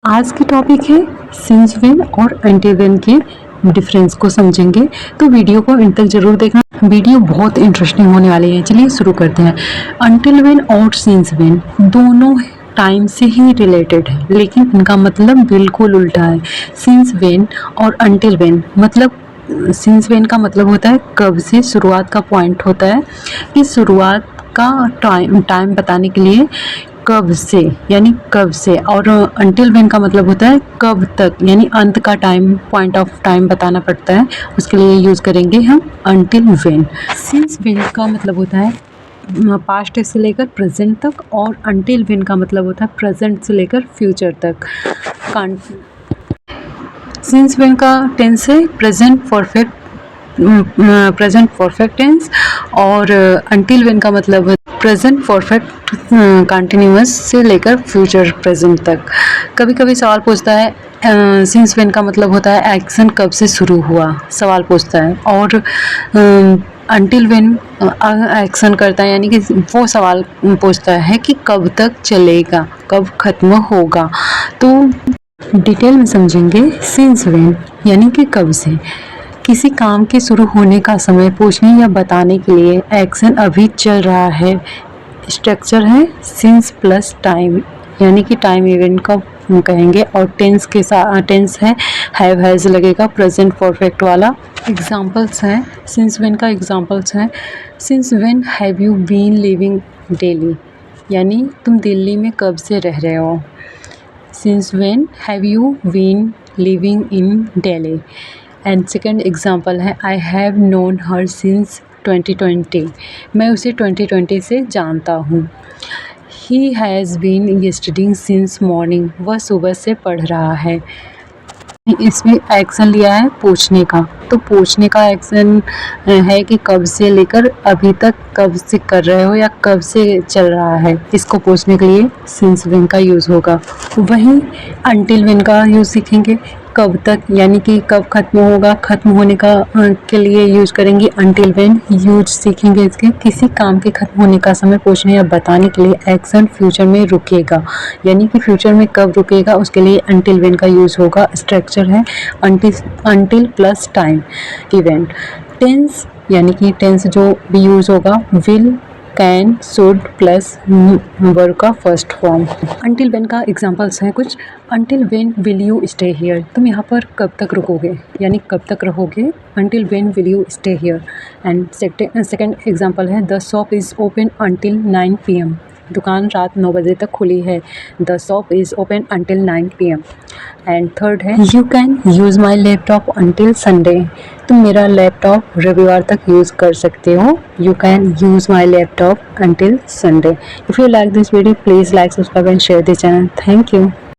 आज की टॉपिक है सिंस व्हेन और अंटिल व्हेन के डिफरेंस को समझेंगे। तो वीडियो को अंत तक जरूर देखना, वीडियो बहुत इंटरेस्टिंग होने वाली है। चलिए शुरू करते हैं। अंटिल व्हेन और सिंस व्हेन दोनों टाइम से ही रिलेटेड है, लेकिन इनका मतलब बिल्कुल उल्टा है। सिंस व्हेन और अंटिल व्हेन मतलब सिंस व्हेन का मतलब होता है कब से, शुरुआत का पॉइंट होता है कि शुरुआत का टाइम बताने के लिए कब से यानी कब से, और अंटिल व्हेन का मतलब होता है कब तक यानी अंत का टाइम, पॉइंट ऑफ टाइम बताना पड़ता है, उसके लिए यूज़ करेंगे हम अंटिल व्हेन। सिंस व्हेन का मतलब होता है पास्ट से लेकर प्रेजेंट तक, और अंटिल व्हेन का मतलब होता है प्रेजेंट से लेकर फ्यूचर तक। सिंस व्हेन का टेंस है प्रेजेंट परफेक्ट टेंस, और अंटिल व्हेन का मतलब है प्रेजेंट परफेक्ट कंटिन्यूअस से लेकर फ्यूचर प्रेजेंट तक। कभी कभी सवाल पूछता है सिंस व्हेन का मतलब होता है एक्शन कब से शुरू हुआ, सवाल पूछता है, और अंटिल व्हेन एक्शन करता है यानी कि वो सवाल पूछता है कि कब तक चलेगा, कब खत्म होगा। तो डिटेल में समझेंगे। सिंस व्हेन यानी कि कब से, किसी काम के शुरू होने का समय पूछने या बताने के लिए एक्शन अभी चल रहा है। स्ट्रक्चर है सिंस प्लस टाइम यानी कि टाइम इवेंट का कहेंगे, और टेंस के साथ टेंस है हैव हैज़ लगेगा प्रेजेंट परफेक्ट वाला। एग्जांपल्स हैं सिंस व्हेन का, एग्जांपल्स हैं since when have you been living Delhi यानी तुम दिल्ली में कब से रह रहे हो। Since when have you been living in Delhi. And second example है I have known her since 2020, मैं उसे 2020 से जानता हूँ। He has been studying since morning, वह सुबह से पढ़ रहा है। इसमें एक्शन लिया है पूछने का, तो पूछने का एक्शन है कि कब से लेकर अभी तक कब से कर रहे हो या कब से चल रहा है, इसको पूछने के लिए सिंस व्हेन का यूज़ होगा। वहीं अंटिल व्हेन का यूज़ सीखेंगे कब तक यानी कि कब खत्म होगा, खत्म होने का के लिए यूज करेंगे अंटिल व्हेन। यूज सीखेंगे इसके किसी काम के खत्म होने का समय पूछने या बताने के लिए एक्शन फ्यूचर में रुकेगा यानी कि फ्यूचर में कब रुकेगा उसके लिए अंटिल व्हेन का यूज होगा। स्ट्रक्चर है until plus time event. Tense यानी कि टेंस जो भी यूज होगा will, can, should plus verb का फर्स्ट फॉर्म। अंटिल व्हेन का एग्जांपल्स हैं कुछ। Until when will you stay here, तुम यहाँ पर कब तक रुकोगे यानी कब तक रहोगे। Until when will you stay here. And second example है the shop is open until 9 PM, दुकान रात 9 बजे तक खुली है। The shop is open until 9 PM। And third है you can use my laptop until Sunday, तुम मेरा लैपटॉप रविवार तक यूज़ कर सकते हो। You can use my laptop until Sunday. If you like this video please like, subscribe and share this channel. Thank you.